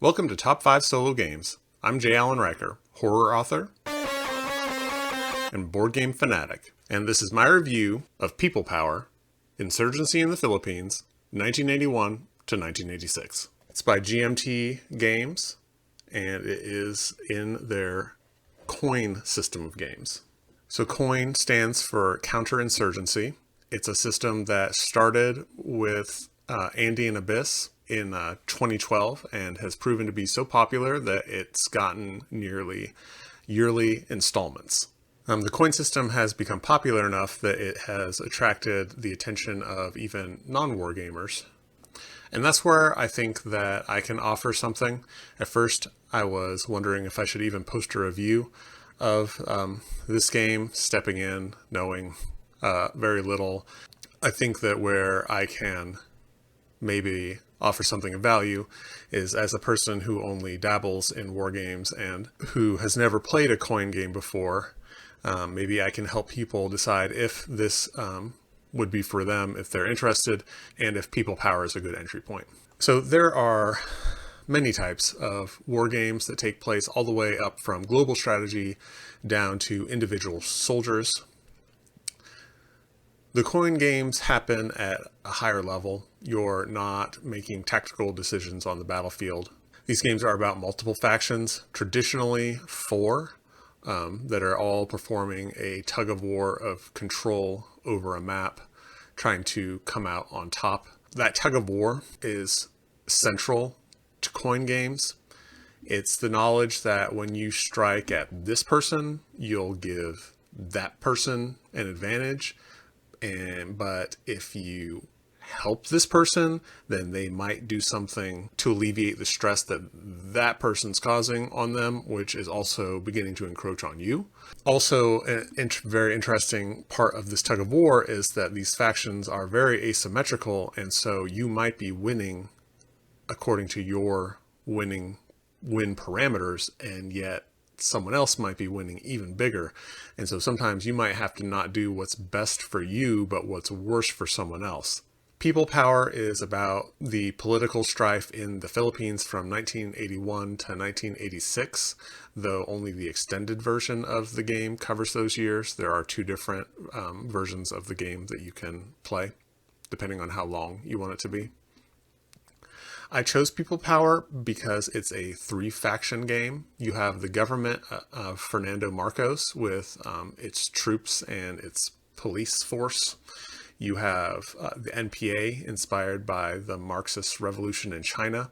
Welcome to Top 5 Solo Games. I'm J. Allen Riker, horror author and board game fanatic, and this is my review of People Power, Insurgency in the Philippines, 1981 to 1986. It's by GMT Games, and it is in their COIN system of games. So COIN stands for counterinsurgency. It's a system that started with Andean Abyss in 2012 and has proven to be so popular that it's gotten nearly yearly installments. The coin system has become popular enough that it has attracted the attention of even non-wargamers. And that's where I think that I can offer something. At first, I was wondering if I should even post a review of this game, stepping in, knowing very little. I think that where I can maybe offer something of value is as a person who only dabbles in wargames and who has never played a coin game before. Maybe I can help people decide if this would be for them, if they're interested, and if People Power is a good entry point. So there are many types of war games that take place all the way up from global strategy down to individual soldiers. The coin games happen at a higher level. You're not making tactical decisions on the battlefield. These games are about multiple factions, traditionally four, that are all performing a tug of war of control over a map, trying to come out on top. That tug of war is central to coin games. It's the knowledge that when you strike at this person, you'll give that person an advantage. But if you help this person, then they might do something to alleviate the stress that that person's causing on them, which is also beginning to encroach on you. Also, a very interesting part of this tug of war is that these factions are very asymmetrical, and so you might be winning according to your win parameters, and yet someone else might be winning even bigger. And so sometimes you might have to not do what's best for you, but what's worse for someone else. People Power is about the political strife in the Philippines from 1981 to 1986, though only the extended version of the game covers those years. There are two different versions of the game that you can play, depending on how long you want it to be. I chose People Power because it's a three-faction game. You have the government of Fernando Marcos with its troops and its police force. You have the NPA, inspired by the Marxist revolution in China.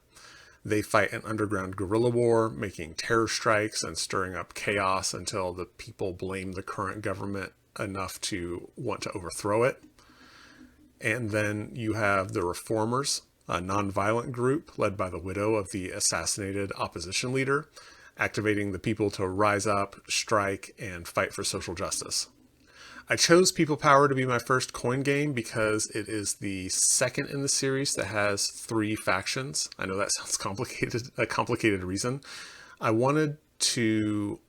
They fight an underground guerrilla war, making terror strikes and stirring up chaos until the people blame the current government enough to want to overthrow it. And then you have the Reformers, a non-violent group led by the widow of the assassinated opposition leader, activating the people to rise up, strike, and fight for social justice. I chose People Power to be my first coin game because it is the second in the series that has three factions. I know that sounds complicated, a complicated reason. I wanted to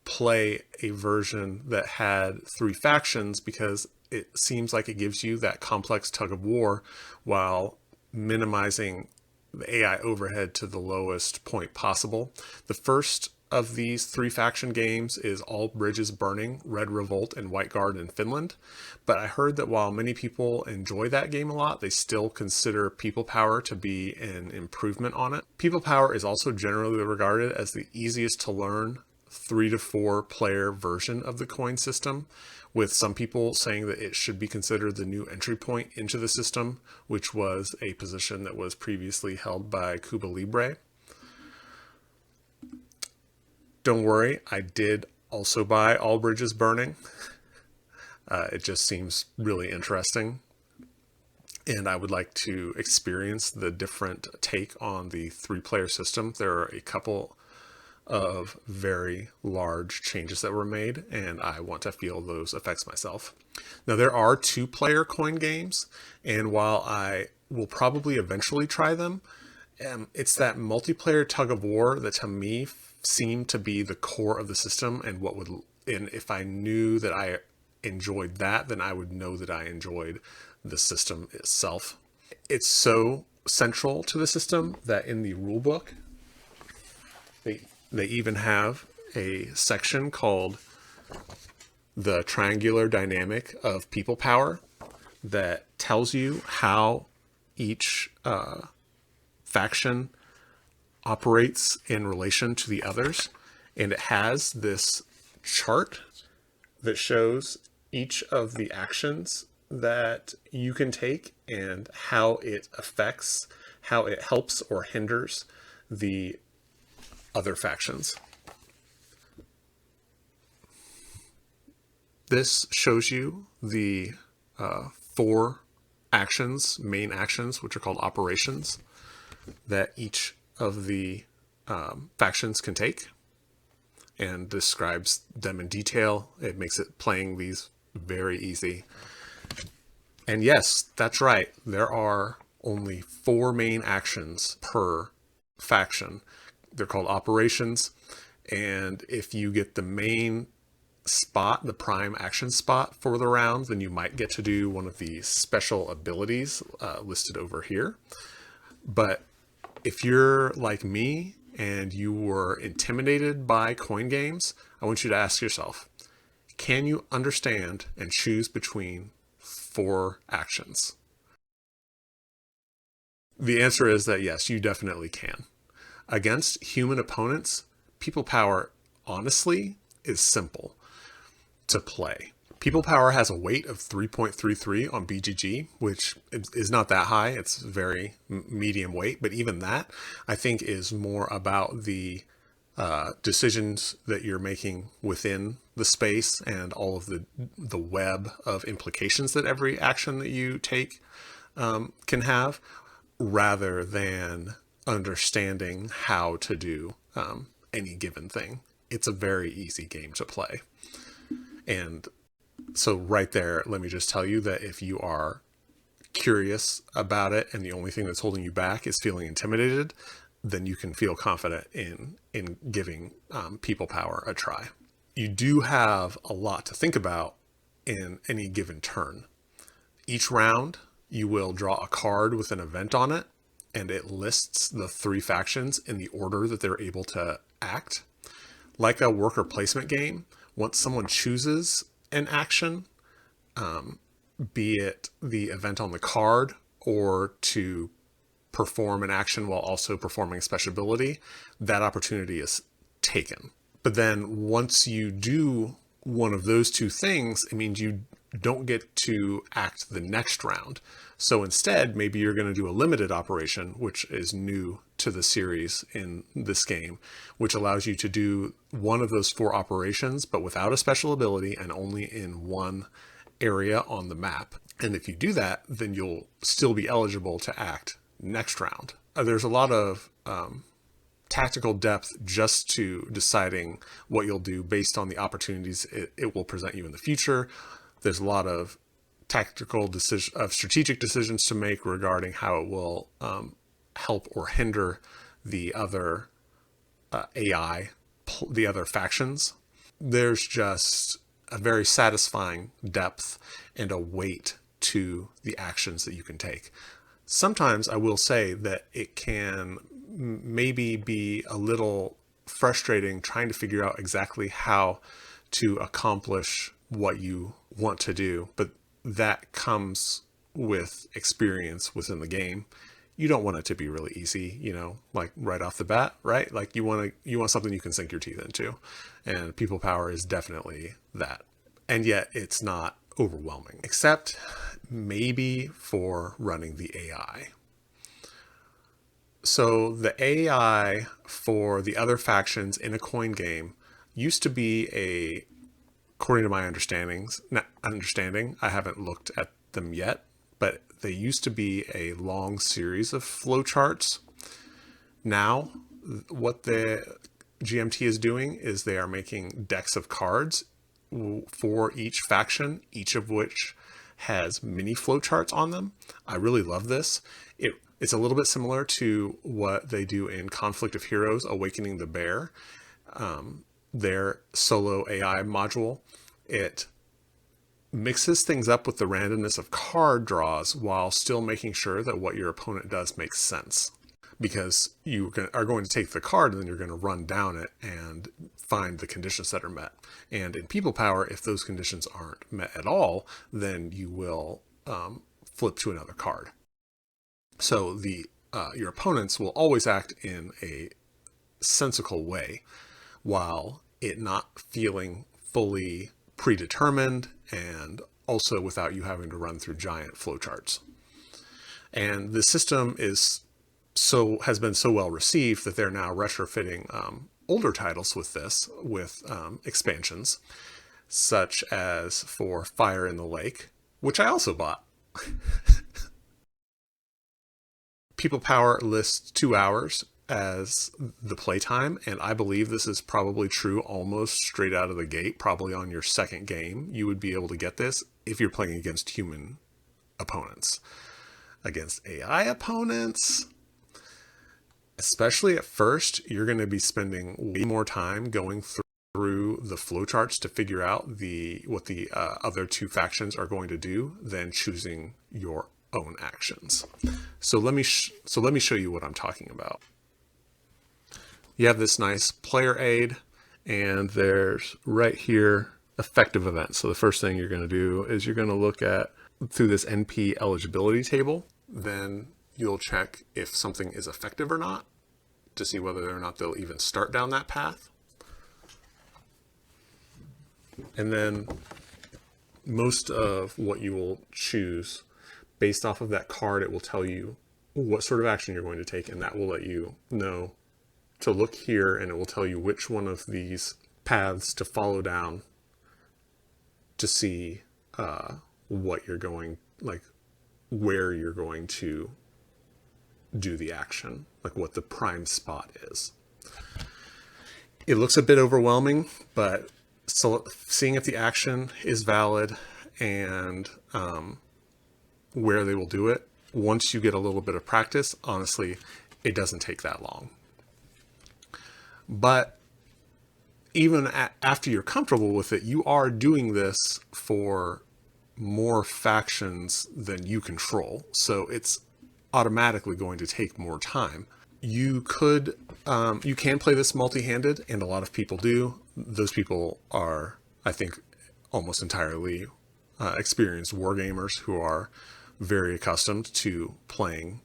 play a version that had three factions because it seems like it gives you that complex tug of war while minimizing the AI overhead to the lowest point possible. The first of these three faction games is All Bridges Burning, Red Revolt, and White Guard in Finland. But I heard that while many people enjoy that game a lot, they still consider People Power to be an improvement on it. People Power is also generally regarded as the easiest to learn 3 to 4 player version of the coin system, with some people saying that it should be considered the new entry point into the system, which was a position that was previously held by Cuba Libre. Don't worry, I did also buy All Bridges Burning. It just seems really interesting, and I would like to experience the different take on the 3-player system. There are a couple of very large changes that were made, and I want to feel those effects myself. Now, there are 2-player coin games, and while I will probably eventually try them, it's that multiplayer tug of war that to me seemed to be the core of the system, and if I knew that I enjoyed that, then I would know that I enjoyed the system itself. It's so central to the system that in the rulebook, They even have a section called the triangular dynamic of people power that tells you how each faction operates in relation to the others. And it has this chart that shows each of the actions that you can take and how it affects, how it helps or hinders the other factions. This shows you the 4 actions, main actions, which are called operations, that each of the factions can take, and describes them in detail. It makes it playing these very easy. And yes, that's right. There are only 4 main actions per faction. They're called operations. And if you get the main spot, the prime action spot for the round, then you might get to do one of the special abilities listed over here. But if you're like me and you were intimidated by coin games, I want you to ask yourself, can you understand and choose between 4 actions? The answer is that yes, you definitely can. Against human opponents, people power, honestly, is simple to play. People power has a weight of 3.33 on BGG, which is not that high. It's very medium weight, but even that, I think, is more about the decisions that you're making within the space and all of the web of implications that every action that you take can have, rather than understanding how to do any given thing. It's a very easy game to play. And so right there, let me just tell you that if you are curious about it and the only thing that's holding you back is feeling intimidated, then you can feel confident in giving people power a try. You do have a lot to think about in any given turn. Each round, you will draw a card with an event on it, and it lists the 3 factions in the order that they're able to act. Like a worker placement game, once someone chooses an action, be it the event on the card or to perform an action while also performing a special ability, that opportunity is taken. But then once you do one of those 2 things, it means you don't get to act the next round. So instead, maybe you're going to do a limited operation, which is new to the series in this game, which allows you to do one of those 4 operations, but without a special ability and only in one area on the map. And if you do that, then you'll still be eligible to act next round. There's a lot of tactical depth just to deciding what you'll do based on the opportunities it will present you in the future. There's a lot of strategic decisions to make regarding how it will help or hinder the other AI, the other factions. There's just a very satisfying depth and a weight to the actions that you can take. Sometimes I will say that it can maybe be a little frustrating trying to figure out exactly how to accomplish what you want to do, but that comes with experience within the game. You don't want it to be really easy, like right off the bat, right? Like you want something you can sink your teeth into, and people power is definitely that. And yet it's not overwhelming, except maybe for running the AI. So the AI for the other factions in a coin game used to be according to my understanding, I haven't looked at them yet, but they used to be a long series of flowcharts. Now, what the GMT is doing is they are making decks of cards for each faction, each of which has mini flowcharts on them. I really love this. It's a little bit similar to what they do in Conflict of Heroes, Awakening the Bear, their solo AI module. It mixes things up with the randomness of card draws while still making sure that what your opponent does makes sense. because you are going to take the card and then you're going to run down it and find the conditions that are met. And in People Power, if those conditions aren't met at all, then you will flip to another card. So your opponents will always act in a sensical way, while it not feeling fully predetermined, and also without you having to run through giant flowcharts. And the system has been so well received that they're now retrofitting older titles with this, with expansions, such as for Fire in the Lake, which I also bought. People Power lists 2 hours as the playtime, and I believe this is probably true almost straight out of the gate. Probably on your second game, you would be able to get this if you're playing against human opponents. Against AI opponents, especially at first, you're going to be spending way more time going through the flowcharts to figure out what the other two factions are going to do than choosing your own actions. So let me show you what I'm talking about. You have this nice player aid, and there's right here effective events. So the first thing you're going to do is you're going to look at through this NP eligibility table. Then you'll check if something is effective or not to see whether or not they'll even start down that path. And then most of what you will choose based off of that card, it will tell you what sort of action you're going to take, and that will let you know to look here, and it will tell you which one of these paths to follow down to see what you're going, like where you're going to do the action, like what the prime spot is. It looks a bit overwhelming, but seeing if the action is valid and where they will do it, once you get a little bit of practice, honestly, it doesn't take that long. But even after you're comfortable with it, you are doing this for more factions than you control. So it's automatically going to take more time. You can play this multi-handed, and a lot of people do. Those people are, I think, almost entirely experienced wargamers who are very accustomed to playing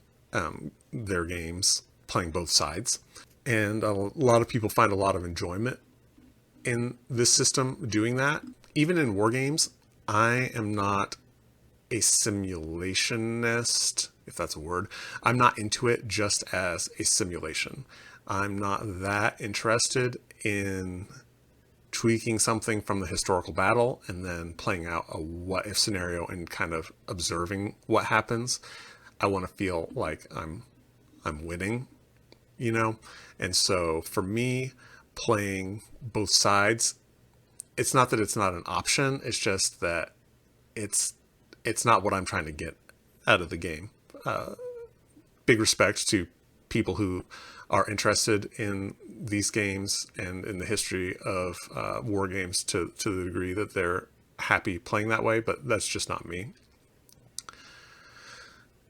their games, playing both sides. And a lot of people find a lot of enjoyment in this system doing that. Even in wargames, I am not a simulationist, if that's a word. I'm not into it just as a simulation. I'm not that interested in tweaking something from the historical battle and then playing out a what if scenario and kind of observing what happens. I want to feel like I'm winning, you know? And so for me, playing both sides, it's not that it's not an option, it's just that it's not what I'm trying to get out of the game. Big respect to people who are interested in these games and in the history of war games to the degree that they're happy playing that way, but that's just not me.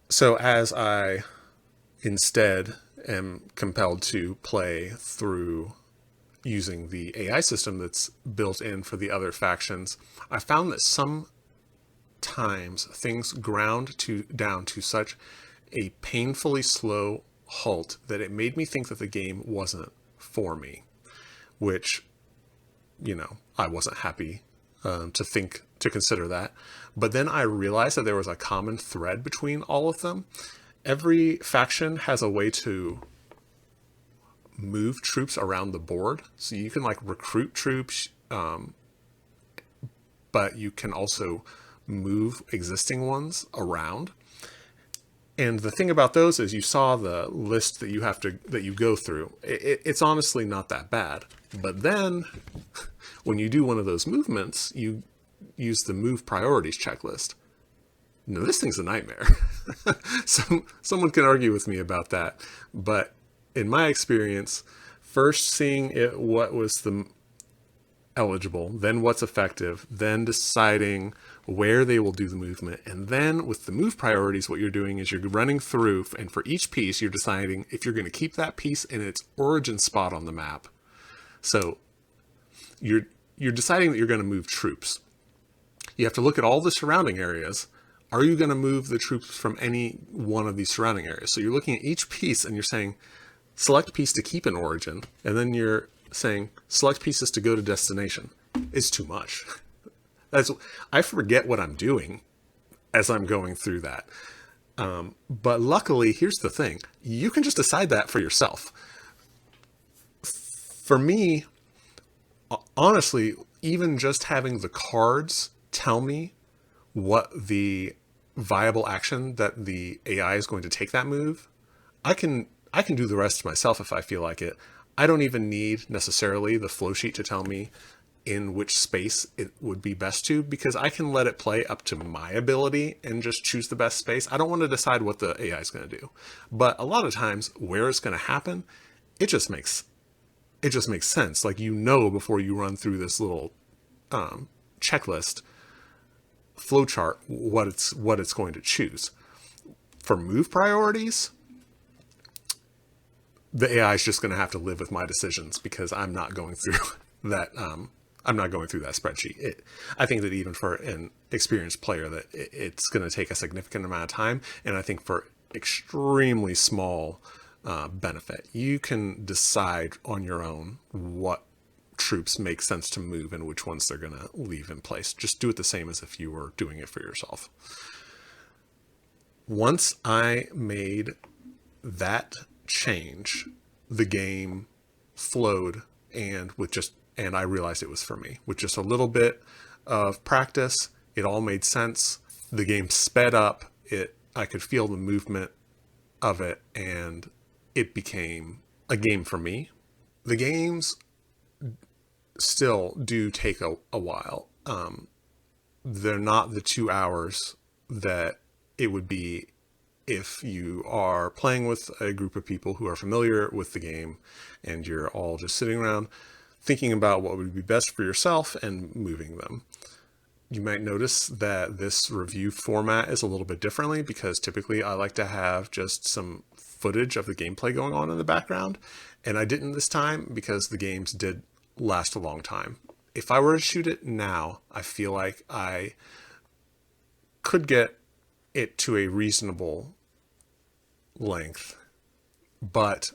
So as I instead am compelled to play through using the AI system that's built in for the other factions, I found that sometimes things ground down to such a painfully slow halt that it made me think that the game wasn't for me, which, you know, I wasn't happy to consider that. But then I realized that there was a common thread between all of them. Every faction has a way to move troops around the board. So you can like recruit troops, but you can also move existing ones around. And the thing about those is you saw the list that you go through. It's honestly not that bad. But then when you do one of those movements, you use the move priorities checklist. No, this thing's a nightmare. Someone can argue with me about that. But in my experience, first seeing what was the eligible, then what's effective, then deciding where they will do the movement. And then with the move priorities, what you're doing is you're running through, and for each piece, you're deciding if you're going to keep that piece in its origin spot on the map. So you're deciding that you're going to move troops. You have to look at all the surrounding areas. Are you going to move the troops from any one of these surrounding areas? So you're looking at each piece and you're saying, select piece to keep in origin. And then you're saying, select pieces to go to destination. It's too much. I forget what I'm doing as I'm going through that. But luckily, here's the thing. You can just decide that for yourself. For me, honestly, even just having the cards tell me what the viable action that the AI is going to take that move, I can do the rest myself if I feel like it. I don't even need necessarily the flow sheet to tell me in which space it would be best to, because I can let it play up to my ability and just choose the best space. I don't want to decide what the AI is going to do. But a lot of times where it's going to happen, it just makes sense. Like, before you run through this little checklist flowchart what it's going to choose. For move priorities, the AI is just going to have to live with my decisions, because I'm not going through that. I'm not going through that spreadsheet. I think that even for an experienced player, that it's going to take a significant amount of time. And I think for extremely small benefit, you can decide on your own what troops make sense to move and which ones they're going to leave in place. Just do it the same as if you were doing it for yourself. Once I made that change, the game flowed, and I realized it was for me. With just a little bit of practice, it all made sense. The game sped up. I could feel the movement of it, and it became a game for me. The games still do take a while. They're not the 2 hours that it would be if you are playing with a group of people who are familiar with the game and you're all just sitting around thinking about what would be best for yourself and moving them. You might notice that this review format is a little bit differently, because typically I like to have just some footage of the gameplay going on in the background, and I didn't this time because the games did last a long time. If I were to shoot it now, I feel like I could get it to a reasonable length, but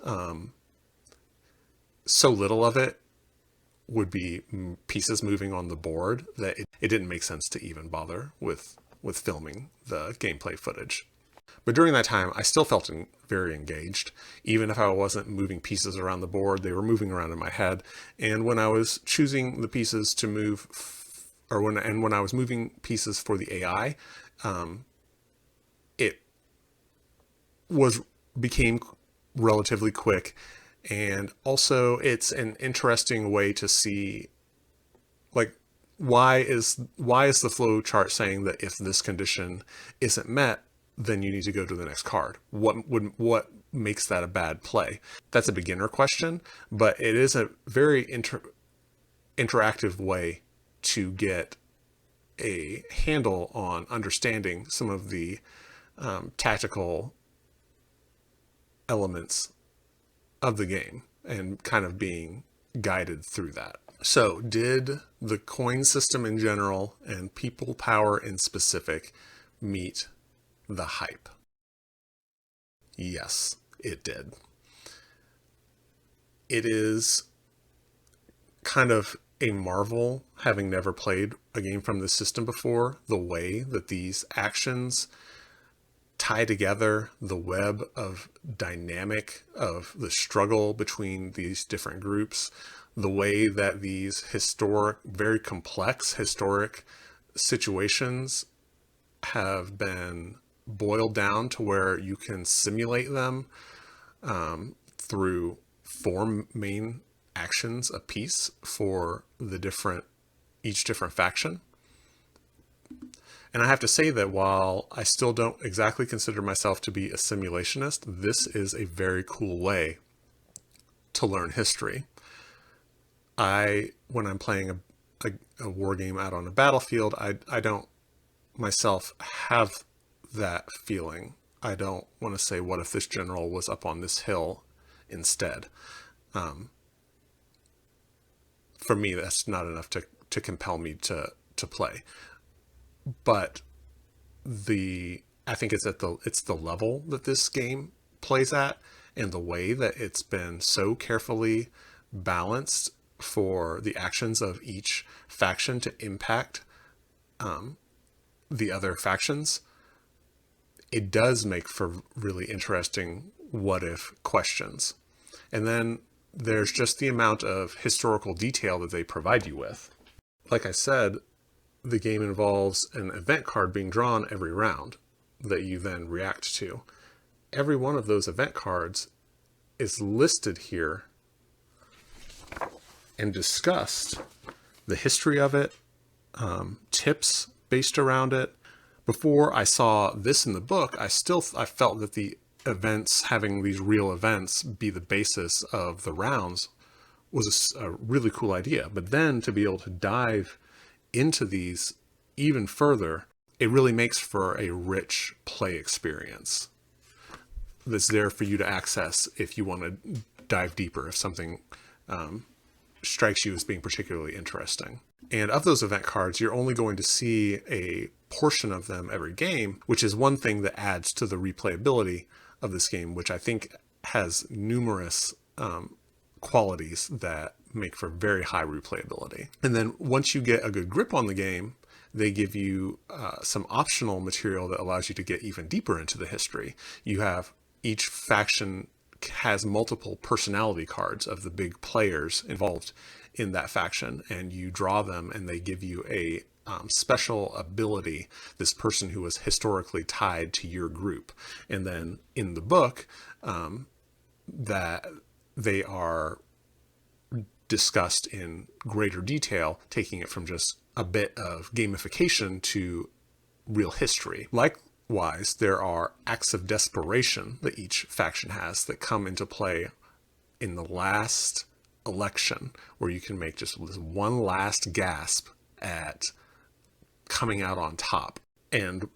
so little of it would be pieces moving on the board that it didn't make sense to even bother with filming the gameplay footage. But during that time, I still felt very engaged. Even if I wasn't moving pieces around the board, they were moving around in my head. And when I was choosing the pieces to move, when I was moving pieces for the AI, it became relatively quick. And also, it's an interesting way to see, like, why is the flow chart saying that if this condition isn't met, then you need to go to the next card? What makes that a bad play? That's a beginner question, but it is a very interactive way to get a handle on understanding some of the tactical elements of the game and kind of being guided through that. So, did the coin system in general and people power in specific meet the hype? Yes, it did. It is kind of a marvel, having never played a game from this system before, the way that these actions tie together, the web of dynamic of the struggle between these different groups, the way that these very complex historic situations have been boiled down to where you can simulate them through 4 main actions apiece for each different faction. And I have to say that while I still don't exactly consider myself to be a simulationist, this is a very cool way to learn history. when I'm playing a war game out on a battlefield, I don't myself have that feeling. I don't want to say, what if this general was up on this hill instead? For me, that's not enough to compel me to play. But I think it's the level that this game plays at, and the way that it's been so carefully balanced for the actions of each faction to impact the other factions. It does make for really interesting what if questions. And then there's just the amount of historical detail that they provide you with. Like I said, the game involves an event card being drawn every round that you then react to. Every one of those event cards is listed here and discussed, the history of it, tips based around it. Before I saw this in the book, I felt that the events, having these real events be the basis of the rounds, was a really cool idea. But then to be able to dive into these even further, it really makes for a rich play experience that's there for you to access if you want to dive deeper, if something strikes you as being particularly interesting. And of those event cards, you're only going to see a portion of them every game, which is one thing that adds to the replayability of this game, which I think has numerous qualities that make for very high replayability. And then once you get a good grip on the game, they give you some optional material that allows you to get even deeper into the history. You have each faction has multiple personality cards of the big players involved in that faction, and you draw them and they give you a special ability, this person who was historically tied to your group. And then in the book, that they are discussed in greater detail, taking it from just a bit of gamification to real history. Likewise, there are acts of desperation that each faction has that come into play in the last election, where you can make just this one last gasp at coming out on top. And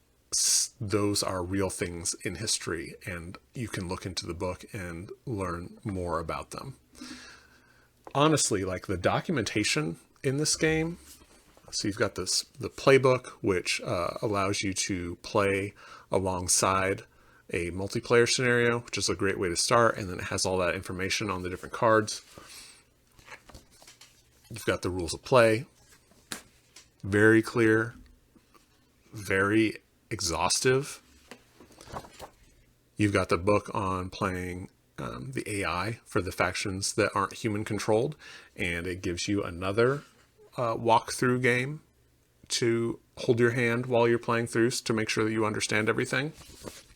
those are real things in history, and you can look into the book and learn more about them. Honestly, like the documentation in this game, so you've got the playbook, which allows you to play alongside a multiplayer scenario, which is a great way to start. And then it has all that information on the different cards. You've got the rules of play, very clear, very exhaustive. You've got the book on playing the AI for the factions that aren't human controlled, and it gives you another walkthrough game to hold your hand while you're playing through to make sure that you understand everything.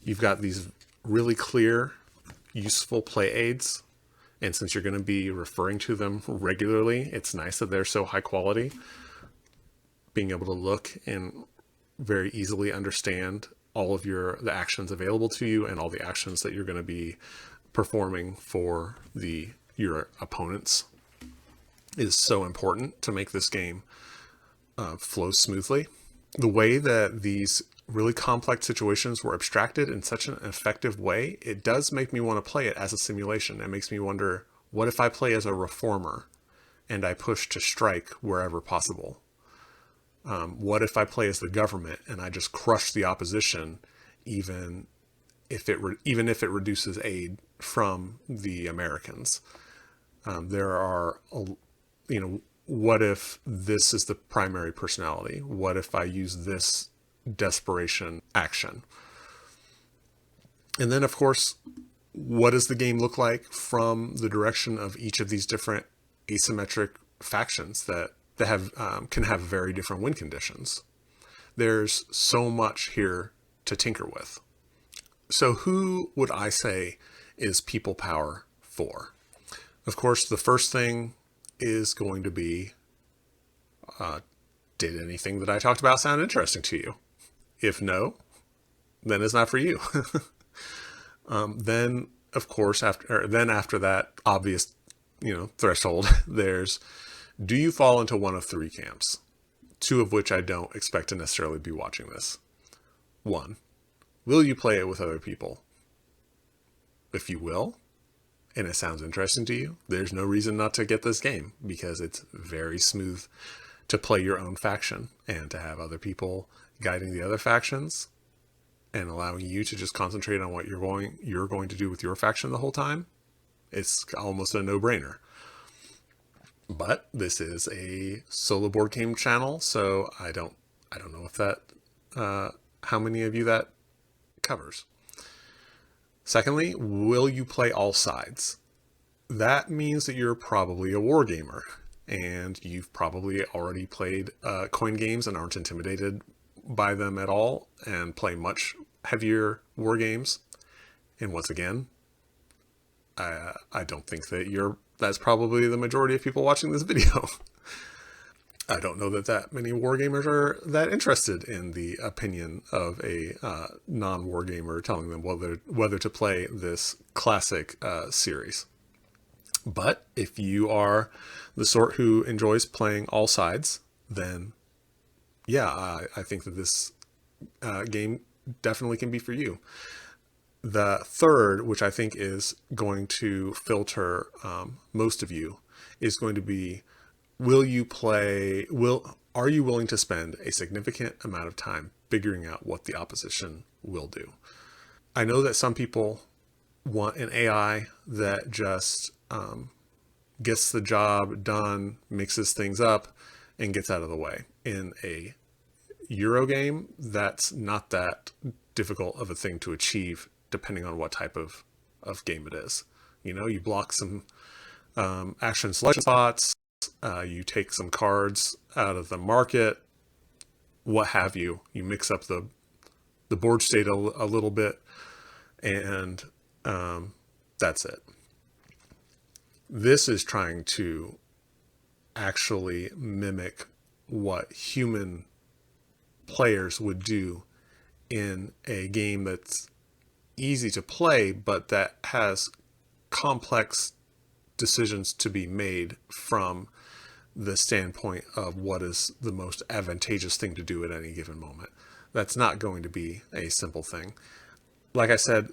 You've got these really clear, useful play aids, and since you're going to be referring to them regularly, it's nice that they're so high quality. Being able to look and very easily understand all of the actions available to you and all the actions that you're going to be performing for your opponents is so important to make this game flow smoothly. The way that these really complex situations were abstracted in such an effective way, it does make me want to play it as a simulation. It makes me wonder, what if I play as a reformer and I push to strike wherever possible? What if I play as the government and I just crush the opposition, even if it reduces aid from the Americans? What if this is the primary personality? What if I use this desperation action? And then, of course, what does the game look like from the direction of each of these different asymmetric factions that can have very different win conditions? There's so much here to tinker with. So who would I say is people power for? Of course, the first thing is going to be, did anything that I talked about sound interesting to you? If no, then it's not for you. Then, of course, after that, obvious threshold. There's, do you fall into one of three camps? Two of which I don't expect to necessarily be watching this. One, will you play it with other people? If you will, and it sounds interesting to you, there's no reason not to get this game, because it's very smooth to play your own faction and to have other people guiding the other factions and allowing you to just concentrate on what you're going to do with your faction the whole time. It's almost a no-brainer. But this is a solo board game channel, so I don't know if that how many of you that covers. Secondly, will you play all sides? That means that you're probably a wargamer, and you've probably already played coin games and aren't intimidated by them at all, and play much heavier war games. And once again, I don't think that that's probably the majority of people watching this video. I don't know that many wargamers are that interested in the opinion of a non-wargamer telling them whether to play this classic series. But if you are the sort who enjoys playing all sides, then yeah, I think that this game definitely can be for you. The third, which I think is going to filter most of you, is going to be, are you willing to spend a significant amount of time figuring out what the opposition will do? I know that some people want an AI that just gets the job done, mixes things up, and gets out of the way. In a Euro game, that's not that difficult of a thing to achieve, depending on what type of game it is. You block some action selection spots, you take some cards out of the market, what have you. You mix up the board state a little bit, and that's it. This is trying to actually mimic what human players would do in a game that's easy to play, but that has complex decisions to be made from the standpoint of what is the most advantageous thing to do at any given moment. That's not going to be a simple thing. Like I said,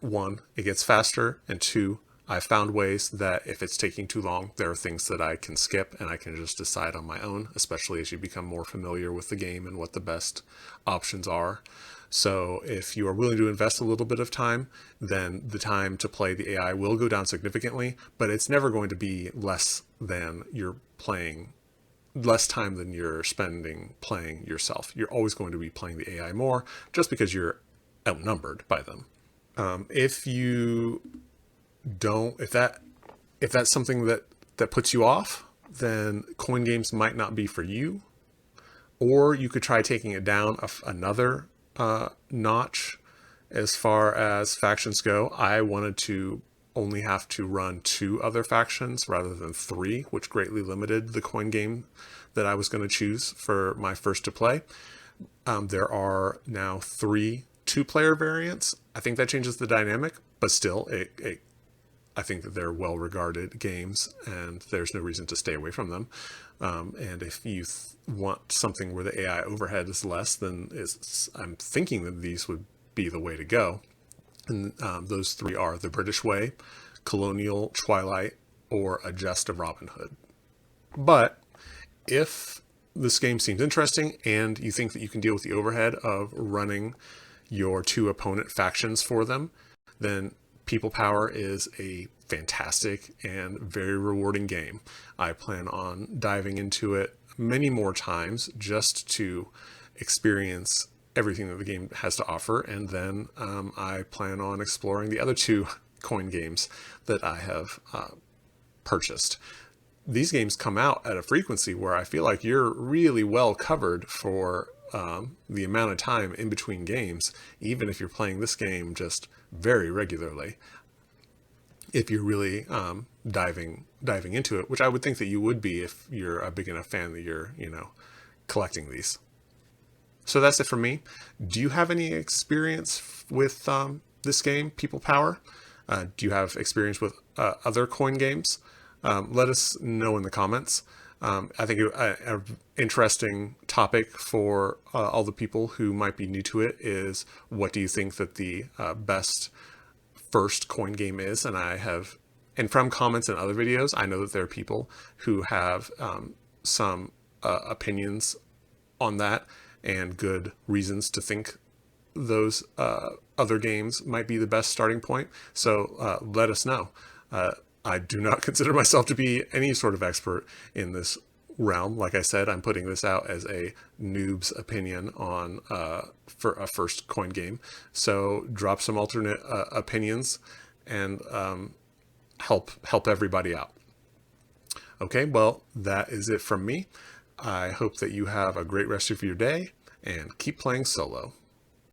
one, it gets faster, and two, I've found ways that if it's taking too long, there are things that I can skip and I can just decide on my own, especially as you become more familiar with the game and what the best options are. So if you are willing to invest a little bit of time, then the time to play the AI will go down significantly, but it's never going to be less time than you're spending playing yourself. You're always going to be playing the AI more just because you're outnumbered by them. If that's something that puts you off, then coin games might not be for you. Or you could try taking it down another notch as far as factions go. I wanted to only have to run 2 other factions rather than 3, which greatly limited the coin game that I was going to choose for my first to play. There are now 3 2-player variants. I think that changes the dynamic, but still, I think that they're well-regarded games, and there's no reason to stay away from them. And if you want something where the AI overhead is less, then I'm thinking that these would be the way to go. And those 3 are the British Way, Colonial Twilight, or A Jest of Robin Hood. But if this game seems interesting and you think that you can deal with the overhead of running your 2 opponent factions for them, then People Power is a fantastic and very rewarding game. I plan on diving into it many more times just to experience everything that the game has to offer, and then I plan on exploring the other 2 coin games that I have purchased. These games come out at a frequency where I feel like you're really well covered for the amount of time in between games, even if you're playing this game just very regularly. If you're really diving into it, which I would think that you would be if you're a big enough fan that you're, collecting these. So that's it for me. Do you have any experience with this game, People Power? Do you have experience with other coin games? let us know in the comments. I think an interesting topic for all the people who might be new to it is, what do you think that the best first coin game is? And from comments and other videos, I know that there are people who have some opinions on that and good reasons to think those other games might be the best starting point. So let us know. I do not consider myself to be any sort of expert in this realm. Like I said, I'm putting this out as a noob's opinion on for a first coin game. So drop some alternate opinions and help everybody out. Okay, well, that is it from me. I hope that you have a great rest of your day and keep playing solo.